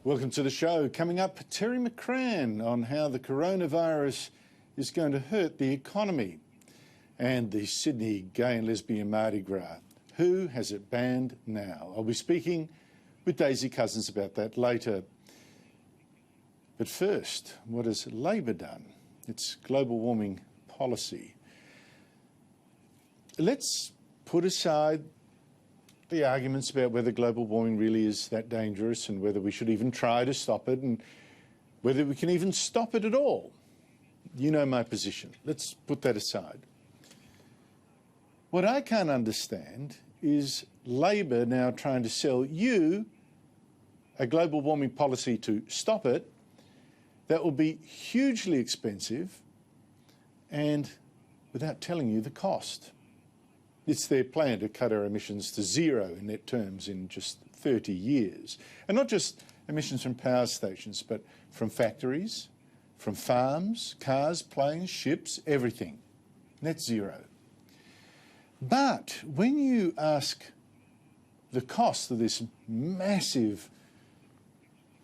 Welcome to the show. Coming up, Terry McCrann on how the coronavirus is going to hurt the economy, and the Sydney Gay and Lesbian Mardi Gras. Who has it banned now? I'll be speaking with Daisy Cousins about that later. But first, what has Labor done? It's global warming policy. Let's put aside the arguments about whether global warming really is that dangerous and whether we should even try to stop it and whether we can even stop it at all. You know my position. Let's put that aside. What I can't understand is Labor now trying to sell you a global warming policy to stop it that will be hugely expensive and without telling you the cost. It's their plan to cut our emissions to zero in net terms in just 30 years. And not just emissions from power stations, but from factories, from farms, cars, planes, ships, everything. Net zero. But when you ask the cost of this massive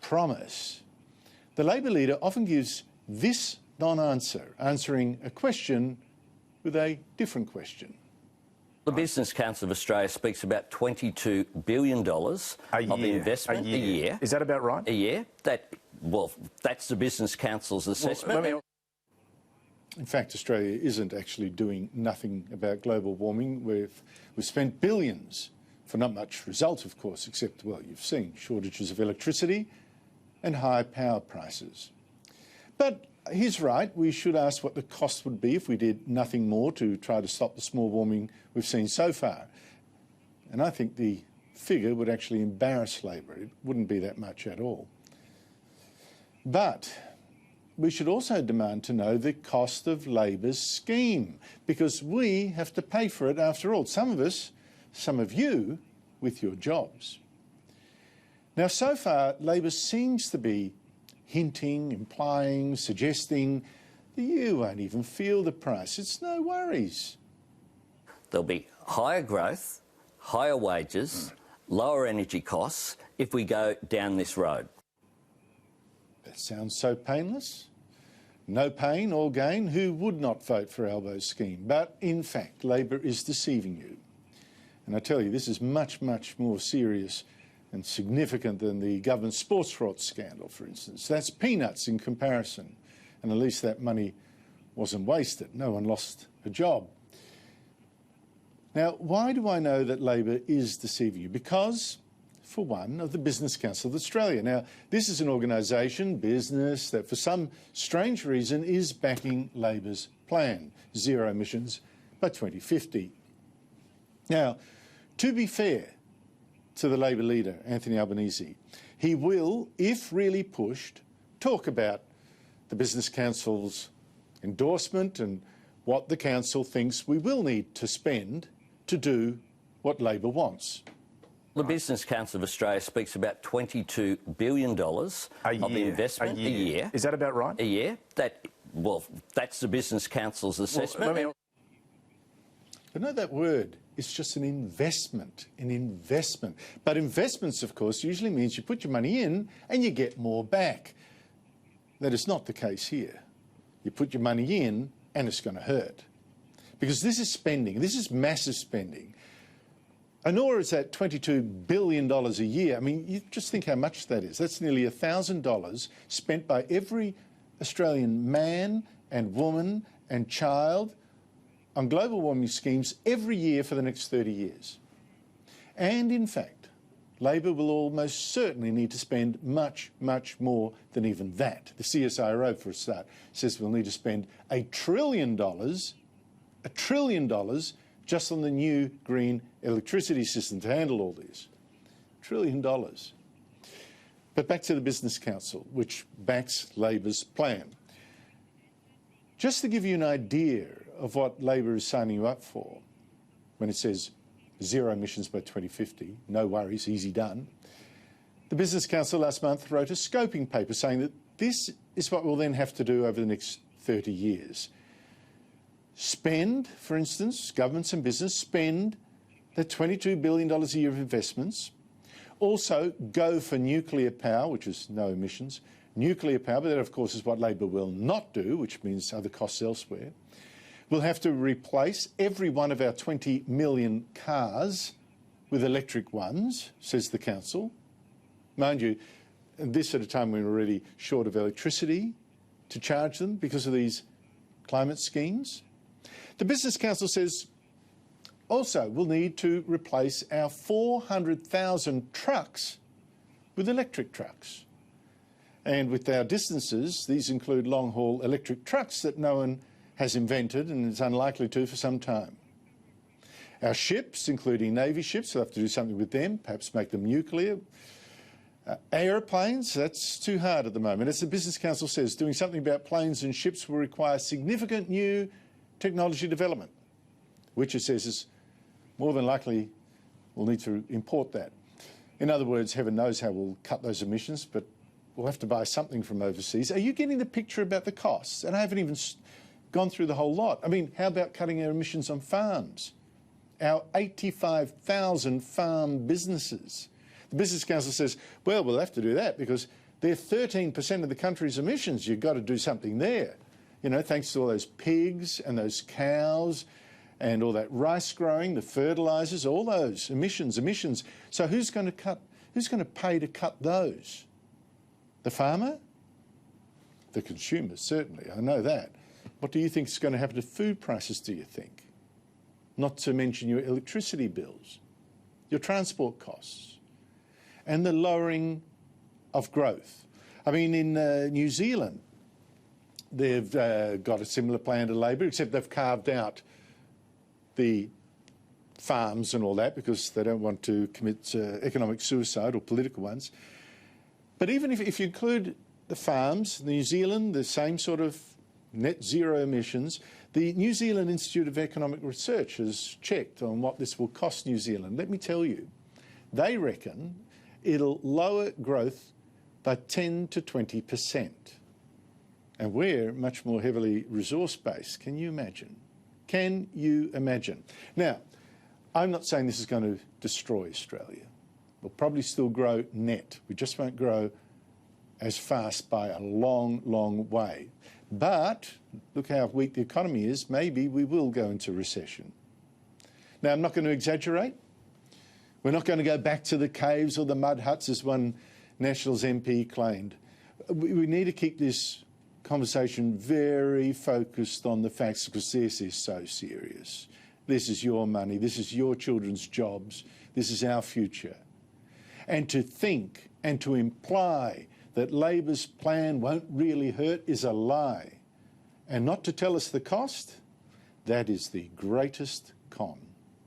promise, the Labor leader often gives this non-answer, answering a question with a different question. The Business Council of Australia speaks about $22 billion of investment a year. Is that about right? A year. That's the Business Council's assessment. In fact, Australia isn't actually doing nothing about global warming. We've spent billions for not much result, of course, except, well, you've seen shortages of electricity and high power prices. But he's right, we should ask what the cost would be if we did nothing more to try to stop the small warming we've seen so far. And I think the figure would actually embarrass Labor. It wouldn't be that much at all. But we should also demand to know the cost of Labor's scheme, because we have to pay for it after all. Some of us, some of you, with your jobs. Now, so far, Labor seems to be hinting, implying, suggesting that you won't even feel the price. It's no worries. There'll be higher growth, higher wages, lower energy costs if we go down this road. That sounds so painless. No pain or gain. Who would not vote for Albo's scheme? But in fact, Labor is deceiving you. And I tell you, this is much, much more serious and significant than the government sports fraud scandal, for instance. That's peanuts in comparison. And at least that money wasn't wasted. No one lost a job. Now, why do I know that Labor is deceiving you? Because, for one, of the Business Council of Australia. Now, this is an organisation, business, that for some strange reason is backing Labor's plan, zero emissions by 2050. Now, to be fair to the Labor leader, Anthony Albanese, he will, if really pushed, talk about the Business Council's endorsement and what the Council thinks we will need to spend to do what Labor wants. The Business Council of Australia speaks about $22 billion of investment a year. Is that about right? A year. That's the Business Council's assessment. But no, that word is just an investment, But investments, of course, usually means you put your money in and you get more back. That is not the case here. You put your money in and it's going to hurt. Because this is spending, this is massive spending. And nor is that $22 billion a year. I mean, you just think how much that is. That's nearly $1,000 spent by every Australian man and woman and child on global warming schemes every year for the next 30 years. And in fact, Labor will almost certainly need to spend much, much more than even that. The CSIRO, for a start, says we'll need to spend $1 trillion just on the new green electricity system to handle all this. $1 trillion. But back to the Business Council, which backs Labor's plan. Just to give you an idea of what Labor is signing you up for when it says zero emissions by 2050, no worries, easy done. The Business Council last month wrote a scoping paper saying that this is what we'll then have to do over the next 30 years. Spend, for instance, governments and business spend the $22 billion a year of investments, Also, go for nuclear power, which is no emissions. Nuclear power, but that of course is what Labor will not do, which means other costs elsewhere. We'll have to replace every one of our 20 million cars with electric ones, says the council. Mind you, this at a time when we're already short of electricity to charge them because of these climate schemes. The Business Council says also we'll need to replace our 400,000 trucks with electric trucks. And with our distances, these include long-haul electric trucks that no one has invented and is unlikely to for some time. Our ships, including Navy ships, we'll have to do something with them, perhaps make them nuclear. Aeroplanes, that's too hard at the moment. As the Business Council says, doing something about planes and ships will require significant new technology development, which it says is more than likely we'll need to import that. In other words, heaven knows how we'll cut those emissions, but we'll have to buy something from overseas. Are you getting the picture about the costs? And I haven't even gone through the whole lot. I mean, how about cutting our emissions on farms? Our 85,000 farm businesses. The Business Council says, well, we'll have to do that because they're 13% of the country's emissions. You've got to do something there. You know, thanks to all those pigs and those cows and all that rice growing, the fertilisers, all those emissions. So who's going to pay to cut those? The farmer? The consumer, certainly, I know that. What do you think is going to happen to food prices, do you think? Not to mention your electricity bills, your transport costs, and the lowering of growth. I mean, in New Zealand, they've got a similar plan to Labor, except they've carved out the farms and all that because they don't want to commit economic suicide or political ones. But even if you include the farms, New Zealand, the same sort of net zero emissions, the New Zealand Institute of Economic Research has checked on what this will cost New Zealand. Let me tell you, they reckon it'll lower growth by 10 to 20%. And we're much more heavily resource-based. Can you imagine? Can you imagine? Now, I'm not saying this is going to destroy Australia. We'll probably still grow net. We just won't grow as fast by a long, long way. But look how weak the economy is. Maybe we will go into recession. Now, I'm not going to exaggerate. We're not going to go back to the caves or the mud huts, as one Nationals MP claimed. We need to keep this conversation very focused on the facts because this is so serious. This is your money. This is your children's jobs. This is our future. And to think and to imply that Labor's plan won't really hurt is a lie. And not to tell us the cost, that is the greatest con.